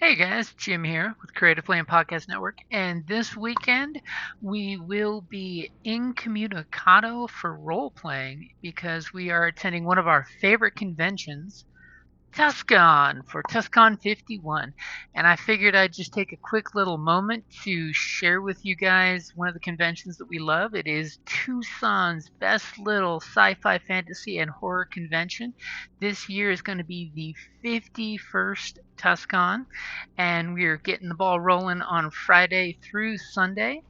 Hey guys, Jim here with Creative Play and Podcast Network, and this weekend we will be incommunicado for role playing because we are attending one of our favorite conventions, TusCon, for TusCon 51. And I figured I'd just take a quick little moment to share with you guys one of the conventions that we love. It is Tucson's best little sci-fi, fantasy, and horror convention. This year is going to be the 51st TusCon, and we're getting the ball rolling on Friday through Sunday.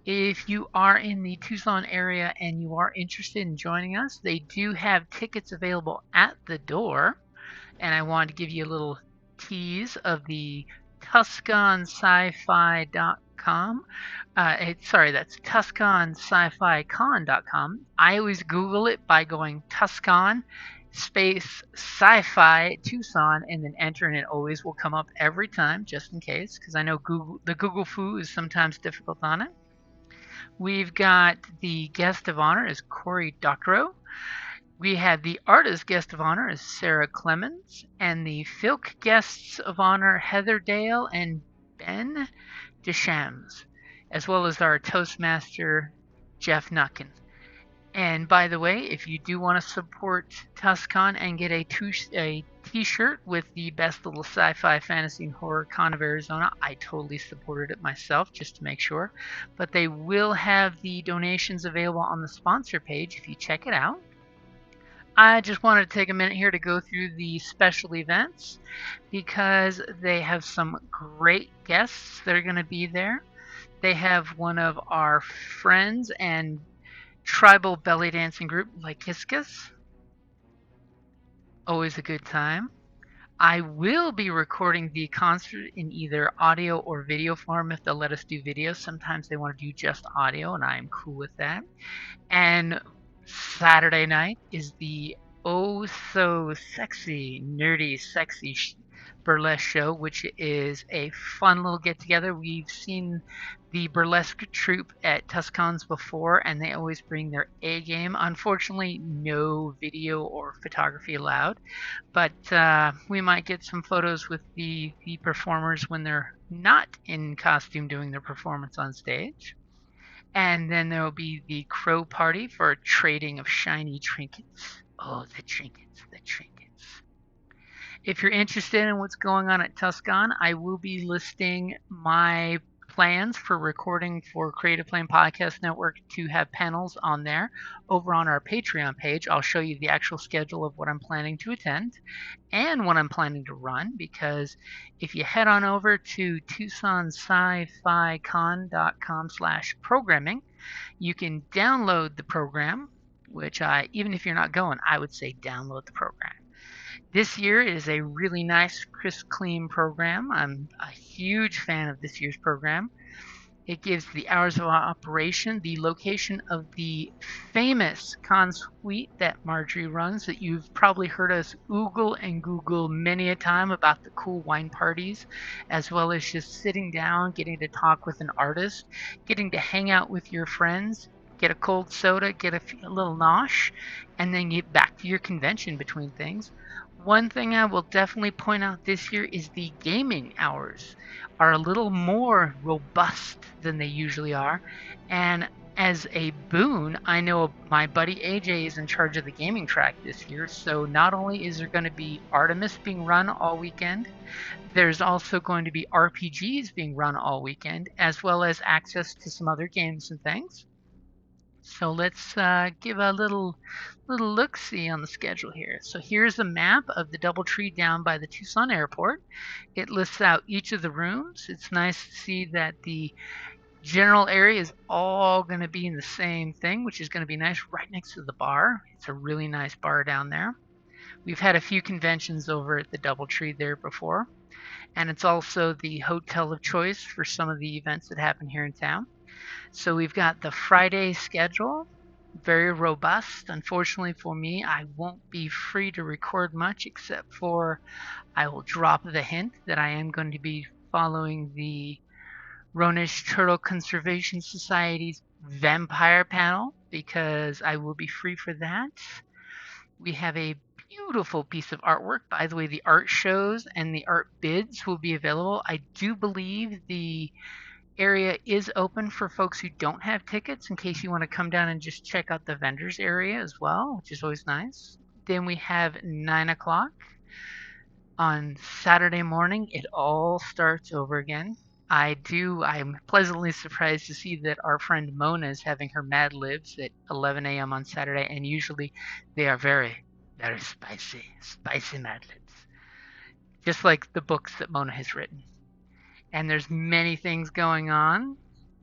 If you are in the Tucson area and you are interested in joining us, they do have tickets available at the door, and I wanted to give you a little tease of the TusconSci-Fi.com. Sorry, that's TusconSci-FiCon.com. I always Google it by going Tucson space sci-fi Tucson and then enter, and it always will come up every time, just in case, because I know the Google foo is sometimes difficult on it. We've got the guest of honor is Cory Doctorow. We had the artist guest of honor is Sarah Clemens, and the Filk guests of honor Heather Dale and Ben Deschamps, as well as our Toastmaster Geoff Notkin. And by the way, if you do want to support TusCon and get a t-shirt with the best little sci-fi, fantasy, and horror con of Arizona, I totally supported it myself just to make sure. But they will have the donations available on the sponsor page if you check it out. I just wanted to take a minute here to go through the special events because they have some great guests that are going to be there. They have one of our friends and tribal belly dancing group, Lychiscus. Always a good time. I will be recording the concert in either audio or video form if they'll let us do video. Sometimes they want to do just audio, and I'm cool with that. And Saturday night is the oh so sexy, nerdy, sexy burlesque show, which is a fun little get together. We've seen the burlesque troupe at TusCons before, and they always bring their A game. Unfortunately, no video or photography allowed, but we might get some photos with the performers when they're not in costume doing their performance on stage. And then there will be the crow party for trading of shiny trinkets. Oh, the trinkets, the trinkets. If you're interested in what's going on at TusCon, I will be listing my plans for recording for Creative Play and Podcast Network to have panels on there over on our Patreon page. I'll show you the actual schedule of what I'm planning to attend and what I'm planning to run, because if you head on over to TucsonSciFiCon.com/programming, you can download the program, which even if you're not going, I would say download the program. This year is a really nice, crisp, clean program. I'm a huge fan of this year's program. It gives the hours of operation, the location of the famous con suite that Marjorie runs that you've probably heard us oogle and Google many a time about the cool wine parties, as well as just sitting down, getting to talk with an artist, getting to hang out with your friends, get a cold soda, get a little nosh, and then get back to your convention between things. One thing I will definitely point out this year is the gaming hours are a little more robust than they usually are. And as a boon, I know my buddy AJ is in charge of the gaming track this year. So not only is there going to be Artemis being run all weekend, there's also going to be RPGs being run all weekend, as well as access to some other games and things. So let's give a little look-see on the schedule here. So here's a map of the DoubleTree down by the Tucson airport. It lists out each of the rooms. It's nice to see that the general area is all going to be in the same thing, which is going to be nice, right next to the bar. It's a really nice bar down there. We've had a few conventions over at the DoubleTree there before, and it's also the hotel of choice for some of the events that happen here in town. So we've got the Friday schedule, very robust. Unfortunately for me, I won't be free to record much, except for I will drop the hint that I am going to be following the Ronish Turtle Conservation Society's vampire panel, because I will be free for that. We have a beautiful piece of artwork. By the way, the art shows and the art bids will be available. I do believe the area is open for folks who don't have tickets in case you want to come down and just check out the vendors area as well, which is always nice. Then we have 9 o'clock on Saturday morning. It all starts over again. I'm pleasantly surprised to see that our friend Mona is having her Mad Libs at 11 a.m. on Saturday, and usually they are very, very spicy Mad Libs, just like the books that Mona has written. And there's many things going on.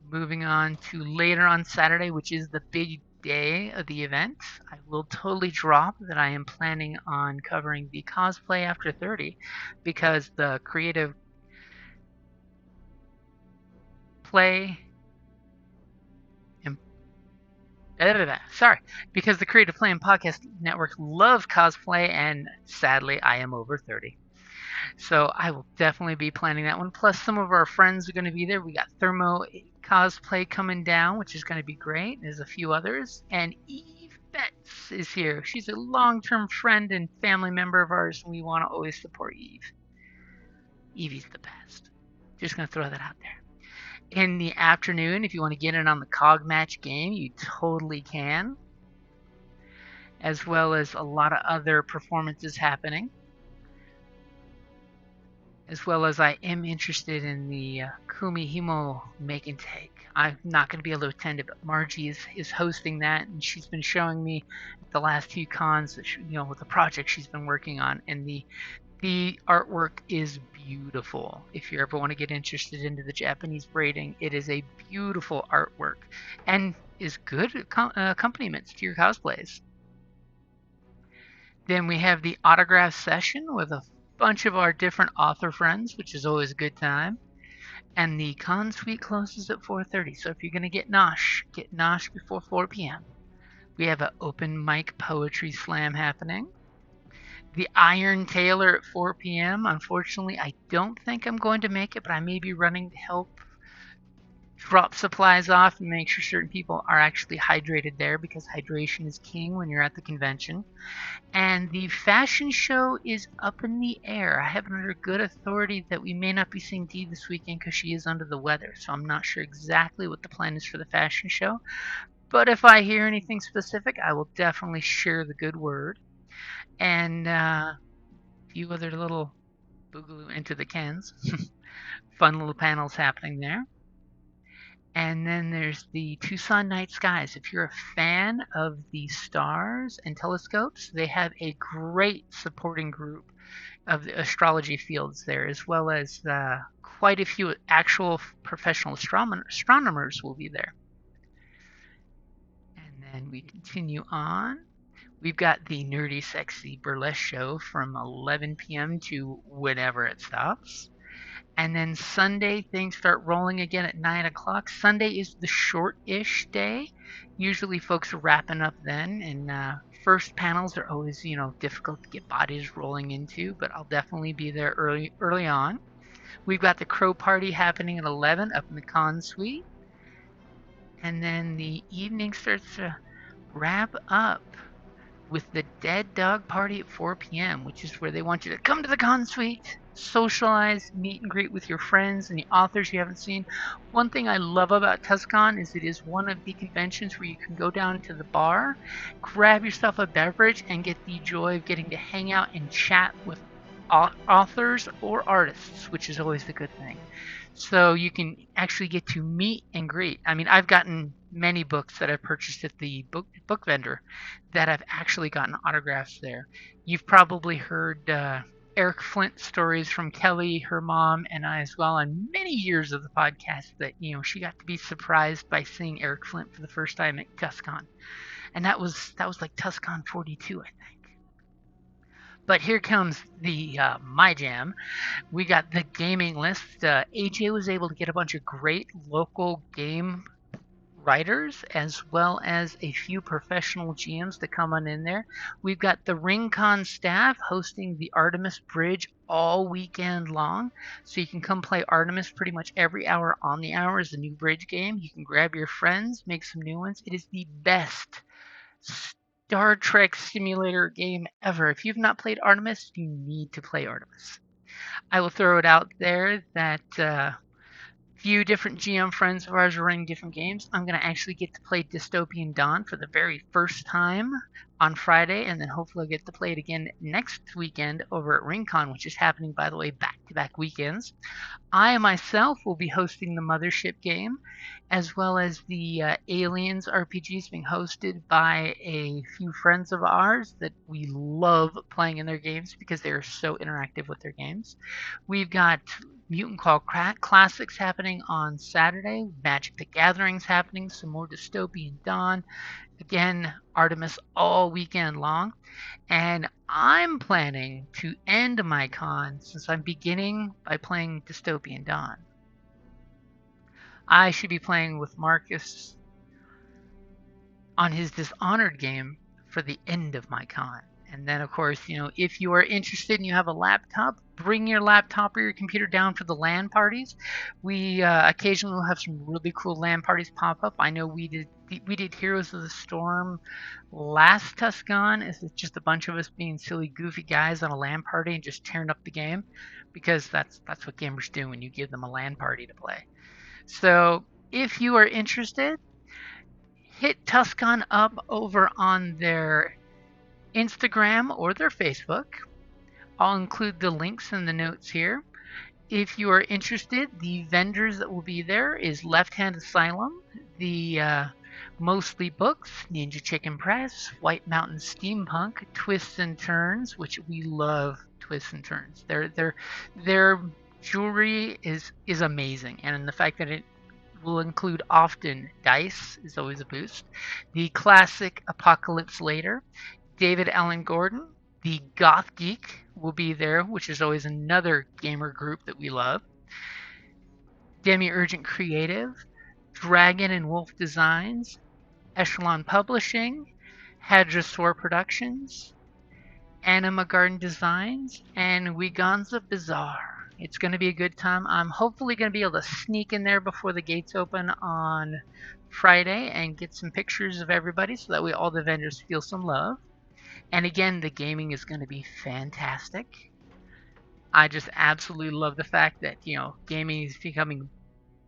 Moving on to later on Saturday, which is the big day of the event, I will totally drop that I am planning on covering the cosplay after 30 because the creative play and because the Creative Play and Podcast Network loves cosplay, and sadly, I am over 30. So I will definitely be planning that one. Plus, some of our friends are going to be there. We got Thermo Cosplay coming down, which is going to be great. There's a few others. And Eve Betts is here. She's a long-term friend and family member of ours, and we want to always support Eve. Evie's the best. Just going to throw that out there. In the afternoon, if you want to get in on the Cog Match game, you totally can. As well as a lot of other performances happening. As well as I am interested in the Kumi Himo Make and Take. I'm not going to be able to attend it, but Margie is hosting that, and she's been showing me the last few cons that with the project she's been working on, and the artwork is beautiful. If you ever want to get interested into the Japanese braiding, it is a beautiful artwork and is good accompaniments to your cosplays. Then we have the autograph session with a bunch of our different author friends, which is always a good time. And the con suite closes at 4:30, so if you're going to get nosh before 4 p.m. We have an open mic poetry slam happening. The Iron Tailor at 4 p.m. Unfortunately, I don't think I'm going to make it, but I may be running to help drop supplies off and make sure certain people are actually hydrated there, because hydration is king when you're at the convention. And the fashion show is up in the air. I have it under good authority that we may not be seeing Dee this weekend because she is under the weather, so I'm not sure exactly what the plan is for the fashion show. But if I hear anything specific, I will definitely share the good word. And a few other little boogaloo into the cans. Fun little panels happening there. And then there's the Tucson Night Skies. If you're a fan of the stars and telescopes, they have a great supporting group of the astrology fields there, as well as quite a few actual professional astronomers will be there. And then we continue on. We've got the Nerdy Sexy Burlesque show from 11 p.m. to whenever it stops. And then Sunday, things start rolling again at 9 o'clock. Sunday is the short-ish day. Usually folks are wrapping up then. And first panels are always, difficult to get bodies rolling into. But I'll definitely be there early on. We've got the Crow Party happening at 11 up in the con suite. And then the evening starts to wrap up with the Dead Dog Party at 4 p.m., which is where they want you to come to the con suite, socialize, meet and greet with your friends and the authors you haven't seen. One thing I love about TusCon is it is one of the conventions where you can go down to the bar, grab yourself a beverage, and get the joy of getting to hang out and chat with authors or artists, which is always the good thing. So you can actually get to meet and greet. I mean, I've gotten many books that I've purchased at the book vendor that I've actually gotten autographs there. You've probably heard Eric Flint stories from Kelly, her mom, and I as well on many years of the podcast that, she got to be surprised by seeing Eric Flint for the first time at TusCon. And that was like TusCon 42, I think. But here comes the My Jam. We got the gaming list. AJ was able to get a bunch of great local game writers as well as a few professional GMs to come on in there. We've got the RingCon staff hosting the Artemis Bridge all weekend long. So you can come play Artemis pretty much every hour on the hour as a new bridge game. You can grab your friends, make some new ones. It is the best Star Trek simulator game ever. If you've not played Artemis, you need to play Artemis. I will throw it out there that few different GM friends of ours are running different games. I'm going to actually get to play Dystopian Dawn for the very first time on Friday, and then hopefully I'll get to play it again next weekend over at RingCon, which is happening, by the way, back-to-back weekends. I myself will be hosting the Mothership game, as well as the Aliens RPGs being hosted by a few friends of ours that we love playing in their games because they are so interactive with their games. We've got Mutant Call Classics happening on Saturday, Magic the Gathering's happening, some more Dystopian Dawn, again, Artemis all weekend long. And I'm planning to end my con since I'm beginning by playing Dystopian Dawn. I should be playing with Marcus on his Dishonored game for the end of my con. And then, of course, if you are interested and you have a laptop, bring your laptop or your computer down for the LAN parties. We occasionally will have some really cool LAN parties pop up. I know we did Heroes of the Storm last TusCon. It's just a bunch of us being silly, goofy guys on a LAN party and just tearing up the game, because that's what gamers do when you give them a LAN party to play. So if you are interested, hit TusCon up over on their Instagram or their Facebook. I'll include the links in the notes here. If you are interested, the vendors that will be there is Left Hand Asylum, the Mostly Books, Ninja Chicken Press, White Mountain Steampunk, Twists and Turns, which we love Twists and Turns. Their jewelry is amazing, and the fact that it will include often dice is always a boost. The classic Apocalypse Later, David Allen Gordon, the Goth Geek will be there, which is always another gamer group that we love. Demi-Urgent Creative, Dragon and Wolf Designs, Echelon Publishing, Hadrosaur Productions, Anima Garden Designs, and Weganza Bazaar. It's going to be a good time. I'm hopefully going to be able to sneak in there before the gates open on Friday and get some pictures of everybody so that way all the vendors feel some love. And again, the gaming is going to be fantastic. I just absolutely love the fact that, gaming is becoming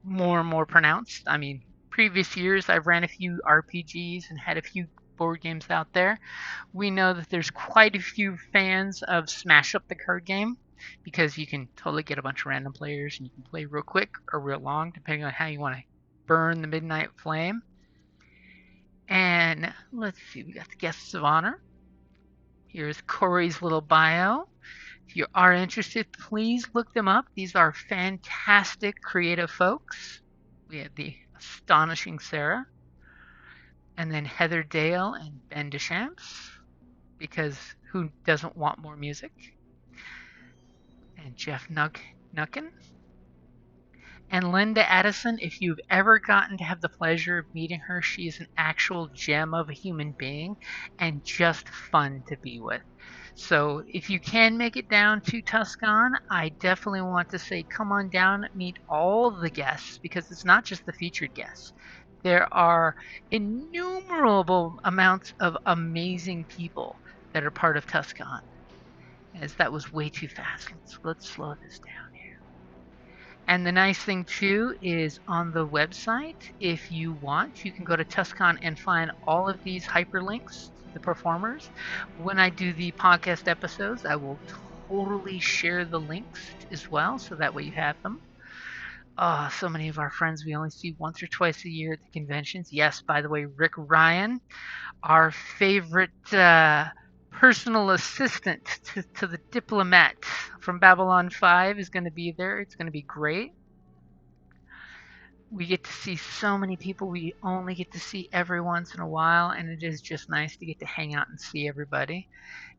more and more pronounced. I mean, previous years I've ran a few RPGs and had a few board games out there. We know that there's quite a few fans of Smash Up the card game, because you can totally get a bunch of random players and you can play real quick or real long, depending on how you want to burn the midnight flame. And let's see, we got the guests of honor. Here's Cory's little bio. If you are interested, please look them up. These are fantastic creative folks. We have the astonishing Sarah, and then Heather Dale and Ben Deschamps, because who doesn't want more music? And Geoff Notkin. And Linda Addison, if you've ever gotten to have the pleasure of meeting her, she is an actual gem of a human being and just fun to be with. So if you can make it down to TusCon, I definitely want to say come on down, meet all the guests, because it's not just the featured guests. There are innumerable amounts of amazing people that are part of TusCon. As that was way too fast. Let's slow this down here. And the nice thing too is on the website, if you want, you can go to TusCon and find all of these hyperlinks to the performers. When I do the podcast episodes, I will totally share the links as well, so that way you have them. Oh, so many of our friends we only see once or twice a year at the conventions. Yes, by the way, Rick Ryan, our favorite personal assistant to the diplomat from Babylon 5, is going to be there. It's going to be great. We get to see so many people we only get to see every once in a while, and it is just nice to get to hang out and see everybody.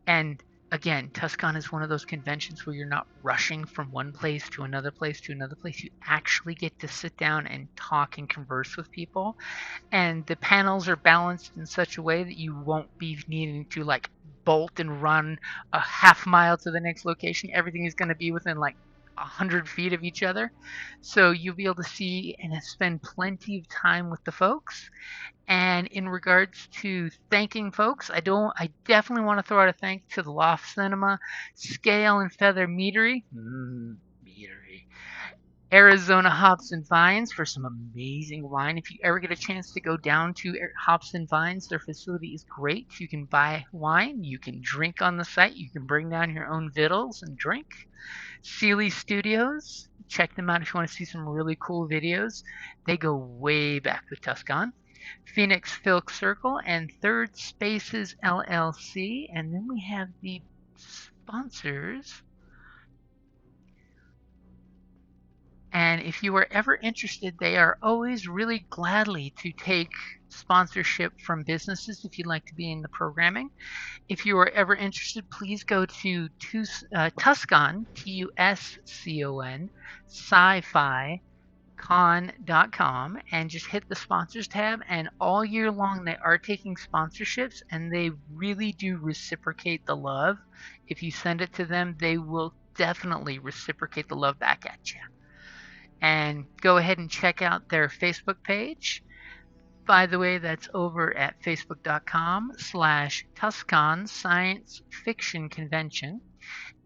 And again, TusCon is one of those conventions where you're not rushing from one place to another place to another place. You actually get to sit down and talk and converse with people. And the panels are balanced in such a way that you won't be needing to bolt and run a half mile to the next location. Everything is going to be within 100 feet of each other. So you'll be able to see and spend plenty of time with the folks. And in regards to thanking folks, I definitely want to throw out a thanks to the Loft Cinema, Scale and Feather Meadery, Meadery, Arizona Hops and Vines for some amazing wine. If you ever get a chance to go down to Hops and Vines, their facility is great. You can buy wine, you can drink on the site, you can bring down your own victuals and drink. Sealy Studios, check them out if you want to see some really cool videos. They go way back with TusCon. Phoenix Filk Circle and Third Spaces LLC. And then we have the sponsors. And if you are ever interested, they are always really gladly to take sponsorship from businesses if you'd like to be in the programming. If you are ever interested, please go to TusCon, TUSCON, Sci-Fi con.com and just hit the sponsors tab, and all year long they are taking sponsorships, and they really do reciprocate the love. If you send it to them, they will definitely reciprocate the love back at you. And go ahead and check out their Facebook page. By the way, that's over at facebook.com/TusCon Science Fiction Convention.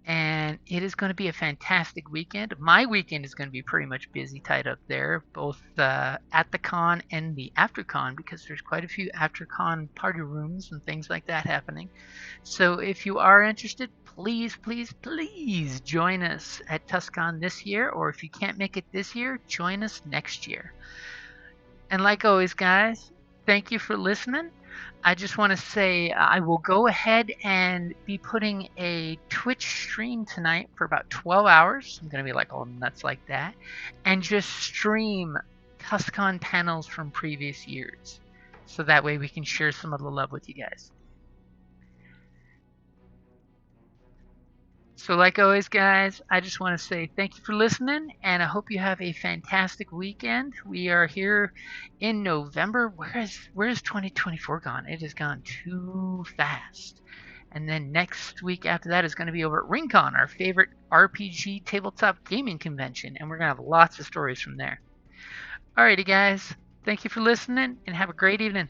And it is going to be a fantastic weekend. My weekend is going to be pretty much busy, tied up there, both at the con and the after con, because there's quite a few after con party rooms and things like that happening. So if you are interested, please, please, please join us at TusCon this year, or if you can't make it this year, join us next year. And like always, guys, thank you for listening. I just want to say I will go ahead and be putting a Twitch stream tonight for about 12 hours. I'm going to be like all nuts like that. And just stream TusCon panels from previous years. So that way we can share some of the love with you guys. So like always, guys, I just want to say thank you for listening, and I hope you have a fantastic weekend. We are here in November. Where's 2024 gone? It has gone too fast. And then next week after that is going to be over at RingCon, our favorite RPG tabletop gaming convention, and we're going to have lots of stories from there. Alrighty, guys. Thank you for listening, and have a great evening.